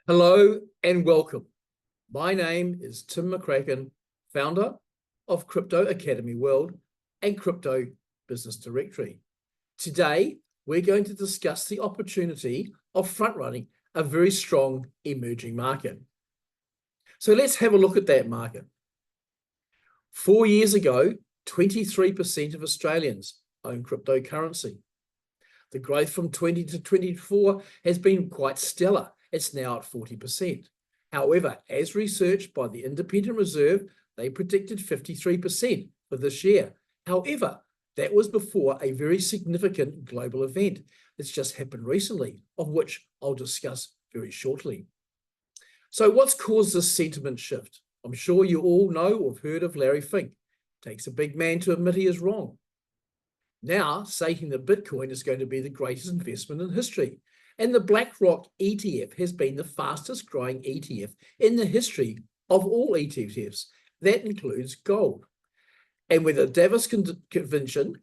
Hello and welcome. My name is Tim McCracken, founder of Crypto Academy World and Crypto Business Directory. Today, we're going to discuss the opportunity of front-running a very strong emerging market. So let's have a look at that market. 4 years ago, 23% of Australians own cryptocurrency. The growth from 20 to 24 has been quite stellar. It's now at 40%. However, as researched by the Independent Reserve, they predicted 53% for this year. However, that was before a very significant global event that's just happened recently, of which I'll discuss very shortly. So what's caused this sentiment shift? I'm sure you all know or have heard of Larry Fink. Takes a big man to admit he is wrong. Now stating that Bitcoin is going to be the greatest investment in history. And the BlackRock ETF has been the fastest growing ETF in the history of all ETFs. That includes gold. And with the Davos convention,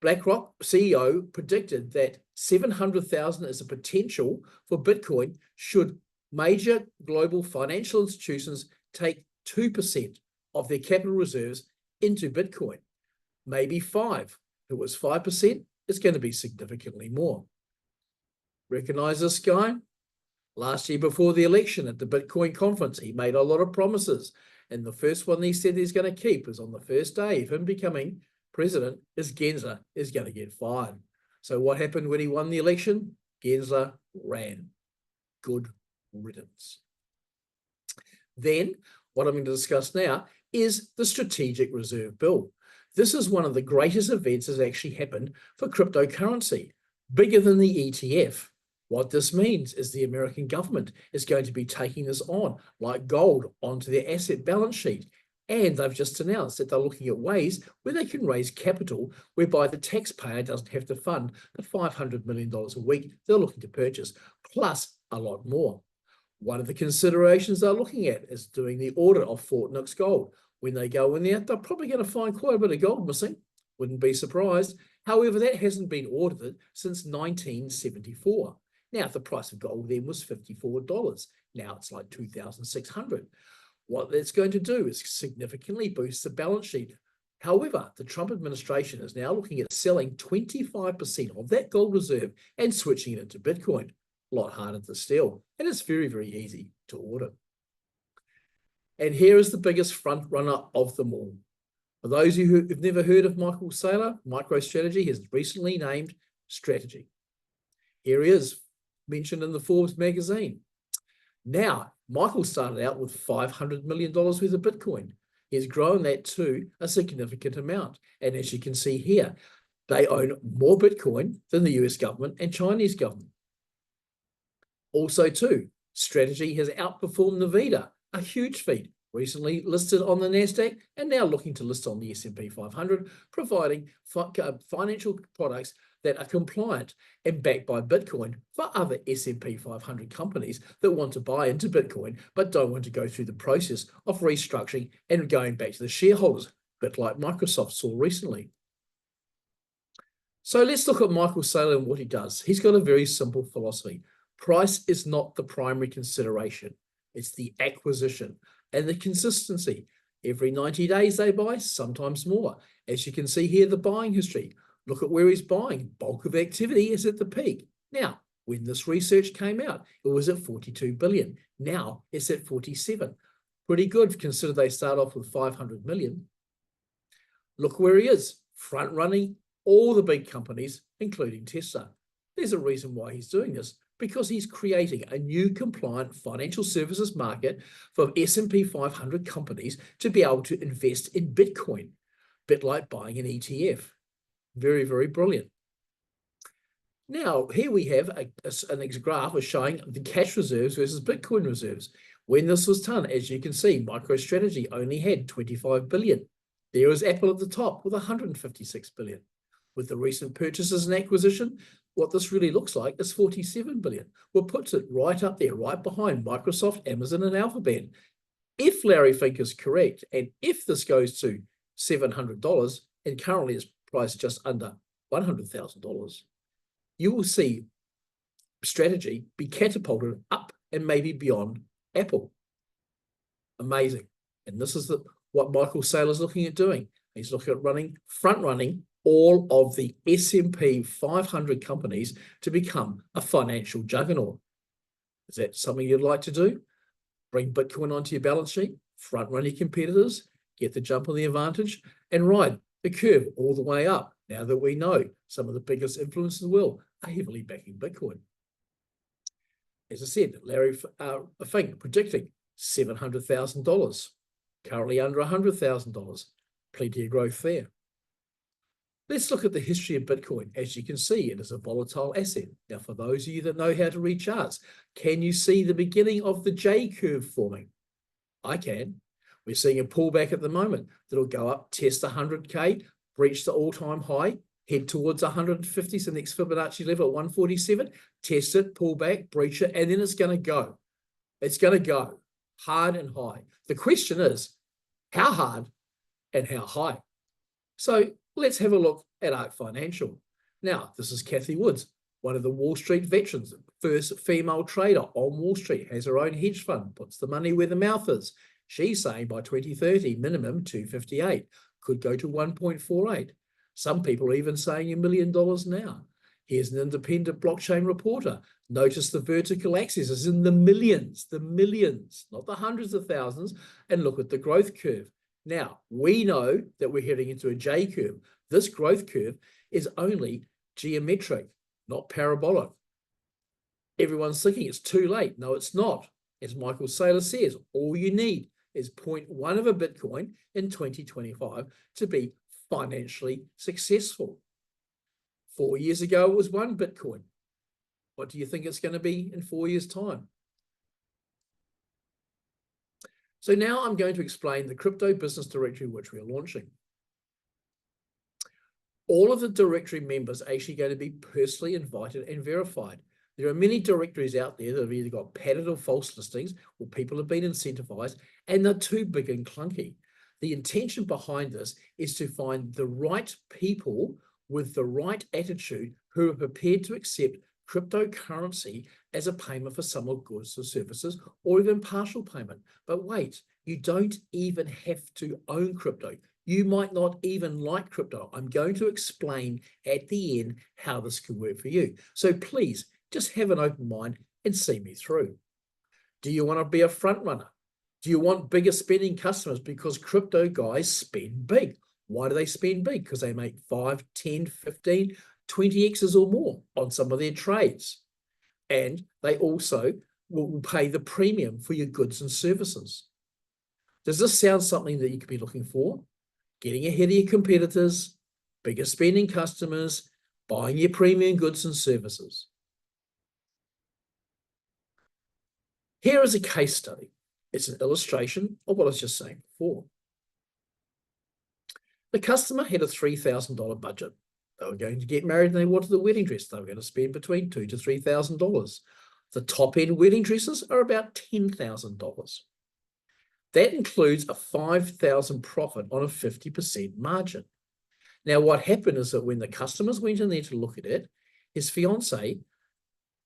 BlackRock CEO predicted that 700,000 is a potential for Bitcoin should major global financial institutions take 2% of their capital reserves into Bitcoin. Maybe 5%. If it was 5%, it's going to be significantly more. Recognize this guy? Last year before the election at the Bitcoin conference, he made a lot of promises. And the first one he said he's going to keep is on the first day of him becoming president is Gensler is going to get fired. So what happened when he won the election? Gensler ran. Good riddance. Then what I'm going to discuss now is the Strategic Reserve Bill. This is one of the greatest events that's actually happened for cryptocurrency, bigger than the ETF. What this means is the American government is going to be taking this on, like gold, onto their asset balance sheet. And they've just announced that they're looking at ways where they can raise capital whereby the taxpayer doesn't have to fund the $500 million a week they're looking to purchase, plus a lot more. One of the considerations they're looking at is doing the audit of Fort Knox Gold. When they go in there, they're probably going to find quite a bit of gold missing. Wouldn't be surprised. However, that hasn't been audited since 1974. Now, the price of gold then was $54. Now it's like $2,600. What that's going to do is significantly boost the balance sheet. However, the Trump administration is now looking at selling 25% of that gold reserve and switching it into Bitcoin. A lot harder to steal, and it's very, very easy to audit. And here is the biggest front runner of them all. For those of you who have never heard of Michael Saylor, MicroStrategy has recently named Strategy. Here he is, mentioned in the Forbes magazine. Now, Michael started out with $500 million worth of Bitcoin. He's grown that to a significant amount. And as you can see here, they own more Bitcoin than the US government and Chinese government. Also too, Strategy has outperformed Nvidia, a huge feat, recently listed on the NASDAQ and now looking to list on the S&P 500, providing financial products that are compliant and backed by Bitcoin for other S&P 500 companies that want to buy into Bitcoin but don't want to go through the process of restructuring and going back to the shareholders, a bit like Microsoft saw recently. So let's look at Michael Saylor and what he does. He's got a very simple philosophy. Price is not the primary consideration. It's the acquisition and the consistency. Every 90 days they buy, sometimes more. As you can see here, the buying history. Look at where he's buying. Bulk of activity is at the peak. Now, when this research came out, it was at 42 billion. Now it's at 47. Pretty good, consider they start off with 500 million. Look where he is, front running all the big companies, including Tesla. There's a reason why he's doing this, because he's creating a new compliant financial services market for S&P 500 companies to be able to invest in Bitcoin, a bit like buying an ETF. Very, very brilliant. Now, here we have an graph showing the cash reserves versus Bitcoin reserves. When this was done, as you can see, MicroStrategy only had 25 billion. There is Apple at the top with 156 billion. With the recent purchases and acquisition, what this really looks like is 47 billion, which puts it right up there, right behind Microsoft, Amazon, and Alphabet. If Larry Fink is correct, and if this goes to $700, and currently it's priced just under $100,000, you will see Strategy be catapulted up and maybe beyond Apple. Amazing. And this is what Michael Saylor's looking at doing. He's looking at front-running all of the S&P 500 companies to become a financial juggernaut. Is that something you'd like to do? Bring Bitcoin onto your balance sheet, front-run your competitors, get the jump on the advantage, and ride the curve all the way up. Now that we know some of the biggest influencers in the world are heavily backing Bitcoin. As I said, Larry Fink predicting $700,000, currently under $100,000. Plenty of growth there. Let's look at the history of Bitcoin. As you can see, it is a volatile asset. Now, for those of you that know how to read charts, can you see the beginning of the J curve forming? I can. We're seeing a pullback at the moment that'll go up, test 100K, breach the all-time high, head towards 150, so the next Fibonacci level at 147, test it, pull back, breach it, and then it's going to go. It's going to go hard and high. The question is, how hard and how high? So let's have a look at ARK Financial. Now, this is Kathy Woods, one of the Wall Street veterans, first female trader on Wall Street, has her own hedge fund, puts the money where the mouth is. She's saying by 2030, minimum 258, could go to 1.48. Some people are even saying $1 million now. Here's an independent blockchain reporter. Notice the vertical axis is in the millions, not the hundreds of thousands. And look at the growth curve. Now, we know that we're heading into a J curve. This growth curve is only geometric, not parabolic. Everyone's thinking it's too late. No, it's not. As Michael Saylor says, all you need is 0.1 of a Bitcoin in 2025 to be financially successful. 4 years ago, it was 1 Bitcoin. What do you think it's going to be in 4 years' time? So now I'm going to explain the crypto business directory which we are launching. All of the directory members are actually going to be personally invited and verified. There are many directories out there that have either got padded or false listings, or people have been incentivized, and they're too big and clunky. The intention behind this is to find the right people with the right attitude who are prepared to accept cryptocurrency as a payment for some of goods or services, or even partial payment. But wait, you don't even have to own crypto. You might not even like crypto. I'm going to explain at the end how this can work for you. So please just have an open mind and see me through. Do you want to be a front runner? Do you want bigger spending customers? Because crypto guys spend big. Why do they spend big? Because they make 5, 10, 15, 20x's or more on some of their trades. And they also will pay the premium for your goods and services. Does this sound something that you could be looking for? Getting ahead of your competitors, bigger spending customers, buying your premium goods and services. Here is a case study. It's an illustration of what I was just saying before. The customer had a $3,000 budget. They were going to get married and they wanted the wedding dress. They were going to spend between $2,000 to $3,000. The top-end wedding dresses are about $10,000. That includes a $5,000 profit on a 50% margin. Now, what happened is that when the customers went in there to look at it, his fiancée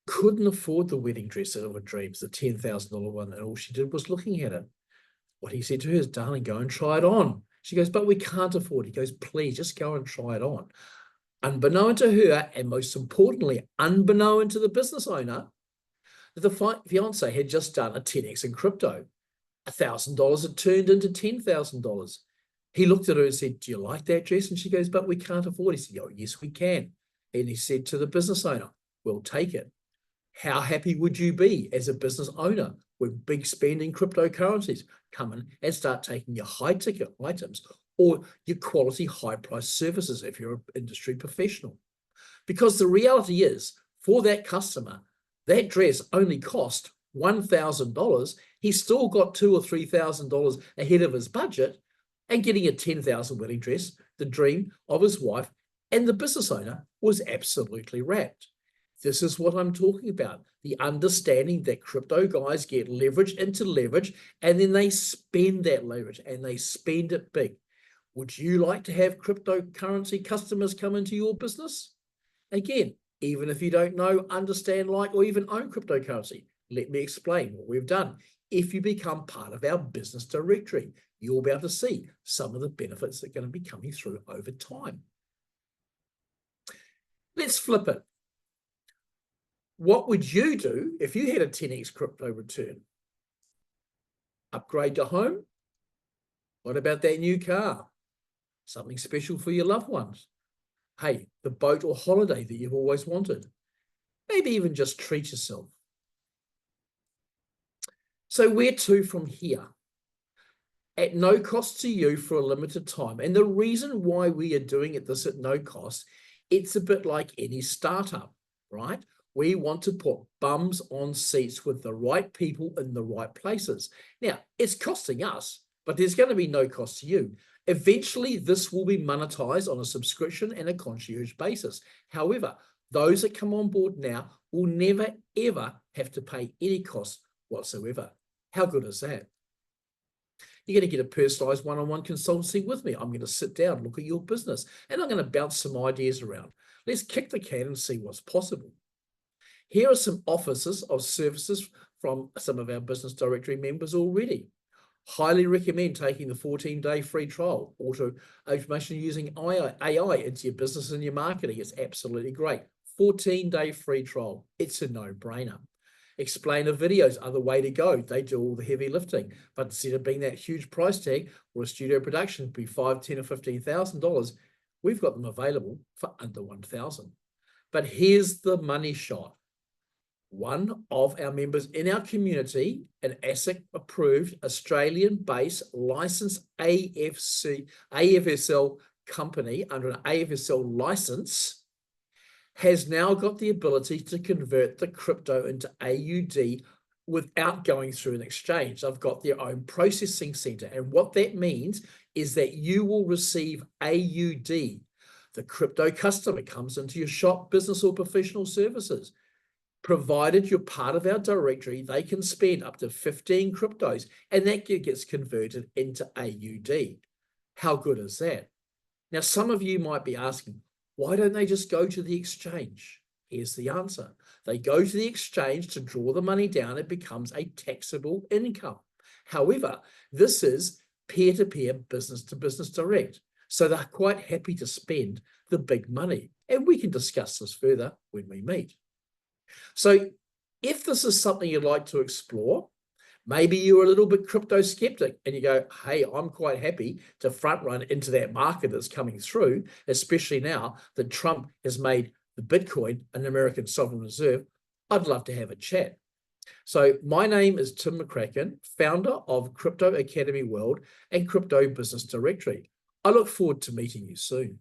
couldn't afford the wedding dress of her dreams, the $10,000 one, and all she did was looking at it. What he said to her is, darling, go and try it on. She goes, but we can't afford it. He goes, please, just go and try it on. Unbeknown to her, and most importantly, unbeknown to the business owner, that the fiancé had just done a 10x in crypto. $1,000 had turned into $10,000. He looked at her and said, do you like that dress? And she goes, but we can't afford it. He said, oh, yes, we can. And he said to the business owner, we'll take it. How happy would you be as a business owner when big spending cryptocurrencies come in and start taking your high ticket items or your quality high price services if you're an industry professional? Because the reality is, for that customer, that dress only cost $1,000. He's still got $2,000 or $3,000 ahead of his budget, and getting a $10,000 wedding dress, the dream of his wife, and the business owner was absolutely wrapped. This is what I'm talking about. The understanding that crypto guys get leverage into leverage, and then they spend that leverage, and they spend it big. Would you like to have cryptocurrency customers come into your business? Again, even if you don't know, understand, like, or even own cryptocurrency, Let me explain what we've done. If you become part of our business directory, you'll be able to see some of the benefits that are going to be coming through over time. Let's flip it. What would you do if you had a 10x crypto return? Upgrade to home? What about that new car? Something special for your loved ones? Hey, the boat or holiday that you've always wanted? Maybe even just treat yourself. So where to from here? At no cost to you for a limited time. And the reason why we are doing this at no cost, it's a bit like any startup, right? We want to put bums on seats with the right people in the right places. Now, it's costing us, but there's going to be no cost to you. Eventually, this will be monetized on a subscription and a concierge basis. However, those that come on board now will never, ever have to pay any cost whatsoever. How good is that? You're going to get a personalized one-on-one consultancy with me. I'm going to sit down, look at your business, and I'm going to bounce some ideas around. Let's kick the can and see what's possible. Here are some offers of services from some of our business directory members already. Highly recommend taking the 14-day free trial. Auto automation using AI into your business and your marketing. It's absolutely great. 14-day free trial. It's a no-brainer. Explainer videos are the way to go. They do all the heavy lifting. But instead of being that huge price tag or a studio production to be $5,000, $10,000 or $15,000, we've got them available for under $1,000. But here's the money shot. One of our members in our community, an ASIC-approved, Australian-based licensed AFSL company under an AFSL license, has now got the ability to convert the crypto into AUD without going through an exchange. They've got their own processing center. And what that means is that you will receive AUD. The crypto customer comes into your shop, business or professional services. Provided you're part of our directory, they can spend up to 15 cryptos and that gets converted into AUD. How good is that? Now, some of you might be asking, why don't they just go to the exchange? Here's the answer. They go to the exchange to draw the money down. It becomes a taxable income. However, this is peer-to-peer, business-to-business direct. So they're quite happy to spend the big money. And we can discuss this further when we meet. So if this is something you'd like to explore, maybe you're a little bit crypto skeptic and you go, hey, I'm quite happy to front run into that market that's coming through, especially now that Trump has made the Bitcoin an American sovereign reserve. I'd love to have a chat. So my name is Tim McCracken, founder of Crypto Academy World and Crypto Business Directory. I look forward to meeting you soon.